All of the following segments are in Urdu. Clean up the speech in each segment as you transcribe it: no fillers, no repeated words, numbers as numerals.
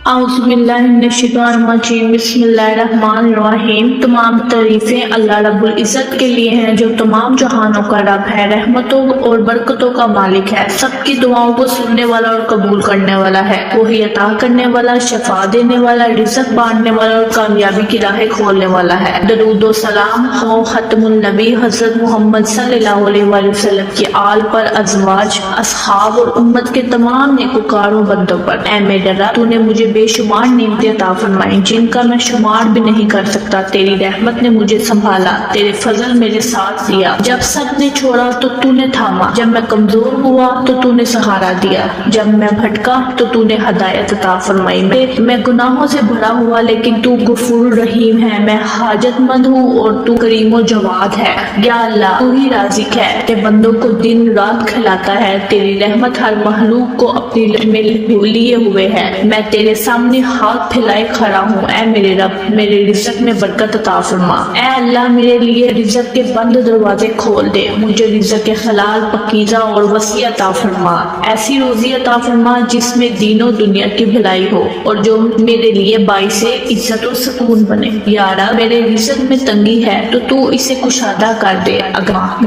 اعوذ باللہ من الشیطان الرجیم، بسم اللہ الرحمن الرحیم۔ تمام تعریفیں اللہ رب العزت کے لیے ہیں جو تمام جہانوں کا رب ہے، رحمتوں اور برکتوں کا مالک ہے، سب کی دعاؤں کو سننے والا اور قبول کرنے والا ہے، وہی عطا کرنے والا، شفا دینے والا، رزق بانٹنے والا اور کامیابی کی راہیں کھولنے والا ہے۔ درود و سلام ہو ختم النبی حضرت محمد صلی اللہ علیہ وآلہ وسلم کی آل پر، ازواج، اصحاب اور امت کے تمام نیکوکاروں بندوں پر۔ اے میرے رب، تو نے مجھے بے شمار نعمتیں عطا فرمائیں جن کا میں شمار بھی نہیں کر سکتا۔ تیری رحمت نے مجھے سنبھالا، تیرے فضل میرے ساتھ دیا، جب سب نے چھوڑا تو تو نے تھاما، جب میں کمزور ہوا تو تو نے سہارا دیا، جب میں بھٹکا تو تو نے ہدایت عطا فرمائی۔ میں گناہوں سے بھرا ہوا لیکن تو غفور رحیم ہے، میں حاجت مند ہوں اور تو کریم و جواد ہے۔ یا اللہ، تو ہی رازق ہے کہ بندوں کو دن رات کھلاتا ہے، تیری رحمت ہر مخلوق کو اپنی میں لیے ہوئے ہے۔ میں تیرے سامنے ہاتھ پھیلائے کھڑا ہوں، اے میرے رب میرے رزق میں برکت عطا فرما۔ اے اللہ، میرے لیے رزق کے بند دروازے کھول دے، مجھے رزق کے حلال پاکیزہ اور وسیع عطا فرما، ایسی روزی عطا فرما جس میں دین و دنیا کی بھلائی ہو اور جو میرے لیے باعث عزت و سکون بنے۔ یا رب، میرے رزق میں تنگی ہے تو اسے کشادہ کر دے،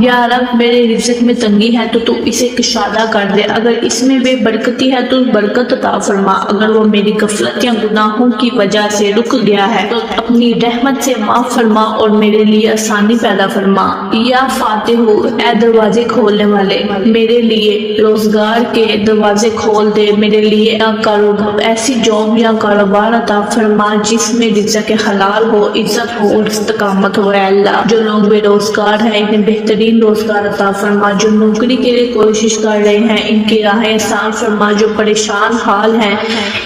یا رب میرے رزق میں تنگی ہے تو اسے کشادہ کر دے، اگر اس میں بے برکتی ہے تو برکت عطا فرما، اگر وہ میری غفلت یا گناہوں کی وجہ سے رک گیا ہے تو اپنی رحمت سے معاف فرما اور میرے لیے آسانی پیدا فرما۔ یا فاتح، اے دروازے کھولنے والے، میرے لیے روزگار کے دروازے کھول دے، میرے لیے کاروبار، ایسی جاب یا کاروبار عطا فرما جس میں رزق حلال ہو، عزت ہو اور استقامت ہو۔ اے اللہ، جو لوگ بے روزگار ہیں انہیں بہترین روزگار عطا فرما، جو نوکری کے لیے کوشش کر رہے ہیں ان کی راہیں آسان فرما، جو پریشان حال ہیں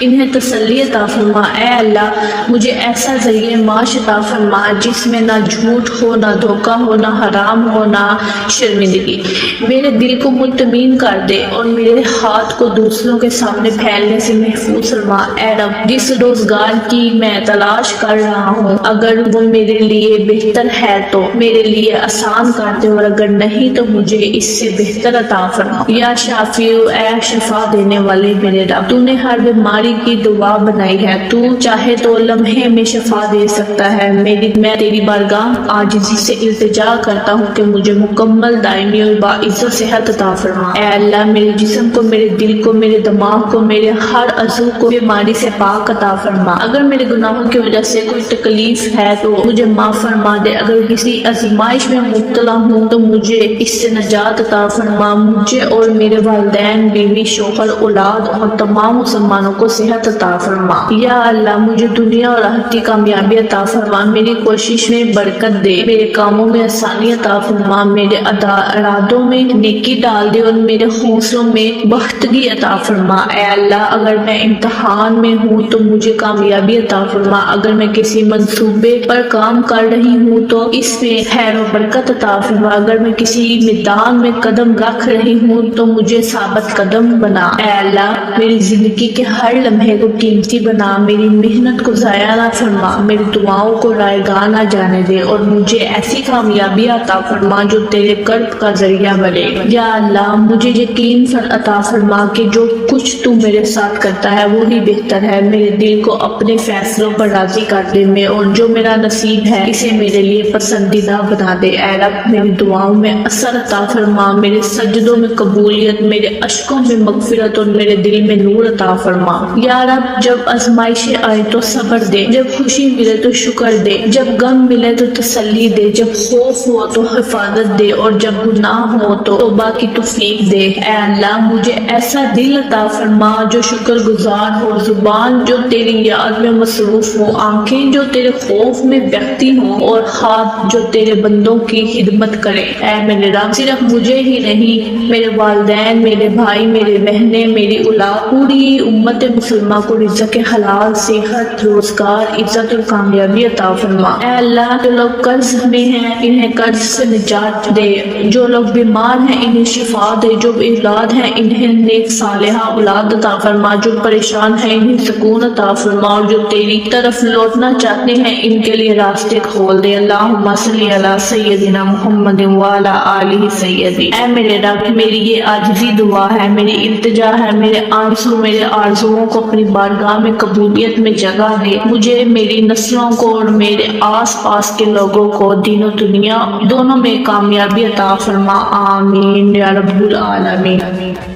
انہیں تسلی عطا فرما۔ اے اللہ، مجھے ایسا ذریعہ معاش عطا فرما جس میں نہ جھوٹ ہو، نہ دھوکہ ہو، نہ حرام ہو، نہ شرمندگی۔ میرے دل کو مطمئن کر دے اور میرے ہاتھ کو دوسروں کے سامنے پھیلنے سے محفوظ فرما۔ اے رب، جس روزگار کی میں تلاش کر رہا ہوں اگر وہ میرے لیے بہتر ہے تو میرے لیے آسان کر دے اور اگر نہیں تو مجھے اس سے بہتر عطا فرما۔ یا شافی، اے شفا دینے والے میرے رب، تو نے ہر بیماری کی دوا بنائی ہے، تو چاہے تو لمحے میں شفا دے سکتا ہے۔ میں تیری بارگاہ عاجزی سے التجا کرتا ہوں کہ مجھے مکمل، دائمی اور باعزت صحت عطا فرما۔ اے اللہ، میرے جسم کو، میرے دل کو، میرے دماغ کو، میرے ہر عضو کو بیماری سے پاک عطا فرما۔ اگر میرے گناہوں کی وجہ سے کوئی تکلیف ہے تو مجھے معاف فرما دے، اگر کسی آزمائش میں مبتلا ہوں تو مجھے اس سے نجات عطا فرما، مجھے اور میرے والدین، بیوی، شوہر، اولاد اور تمام مسلمانوں کو صحت عطا فرما۔ یا اللہ، مجھے دنیا اور آخرت کامیابی عطا فرما، میری کوشش میں برکت دے، میرے کاموں میں آسانی عطا فرما، میرے ارادوں میں نیکی ڈال دے اور میرے حوصلوں میں بہتری عطا فرما۔ اے اللہ، اگر میں امتحان میں ہوں تو مجھے کامیابی عطا فرما، اگر میں کسی منصوبے پر کام کر رہی ہوں تو اس میں خیر و برکت عطا فرما، اگر میں کسی میدان میں قدم رکھ رہی ہوں تو مجھے ثابت قدم بنا۔ اے اللہ، میری زندگی کے ہر لمحے کو قیمتی بنا، میری محنت کو ضائع نہ فرما، میری دعاؤں کو رائگاں نہ جانے دے اور مجھے ایسی کامیابی عطا فرما جو تیرے قرب کا ذریعہ بنے۔ یا اللہ، مجھے یقین عطا فرما کہ جو کچھ تو میرے ساتھ کرتا ہے وہی بہتر ہے، میرے دل کو اپنے فیصلوں پر راضی کر دے میں اور جو میرا نصیب ہے اسے میرے لیے پسندیدہ بنا دے۔ اے رب، میری دعاؤں میں اثر عطا فرما، میرے سجدوں میں قبولیت، میرے اشکوں میں مغفرت اور میرے دل میں نور عطا فرما۔ یا رب، جب آزمائشیں آئے تو صبر دے، جب خوشی ملے تو شکر دے، جب غم ملے تو تسلی دے، جب خوف ہو تو حفاظت دے اور جب گناہ ہو تو توبہ کی توفیق دے۔ اے اللہ، مجھے ایسا دل عطا فرما جو شکر گزار ہو، زبان جو تیری یاد میں مصروف ہو، آنکھیں جو تیرے خوف میں بہتی ہوں اور ہاتھ جو تیرے بندوں کی خدمت کرے۔ اے میرے رب، صرف مجھے ہی نہیں، میرے والدین، میرے بھائی، میرے بہنیں، میری اولاد، پوری امت مسلمہ کو رزق حلال، صحت، روزگار، عزت اور کامیابی عطا فرما۔ اے اللہ، جو لوگ قرض میں ہیں انہیں قرض سے نجات دے، جو لوگ بیمار ہیں انہیں شفا دے، جو اولاد ہیں انہیں نیک صالحہ اولاد عطا فرما، جو پریشان ہیں انہیں سکون عطا فرما اور جو تیری طرف لوٹنا چاہتے ہیں ان کے لیے راستے کھول دے۔ اللہم صلی علی سیدنا محمد وعلی آلہ سیدی۔ اے میرے رب، میری یہ عاجزی دعا ہے، میری التجا ہے، میرے آنسو، میرے آرزوؤں کو اپنی بارگاہ میں قبولیت میں جگہ دے، مجھے، میری نسلوں کو اور میرے آس پاس کے لوگوں کو دین و دنیا دونوں میں کامیابی عطا فرما، آمین یا رب العالمین۔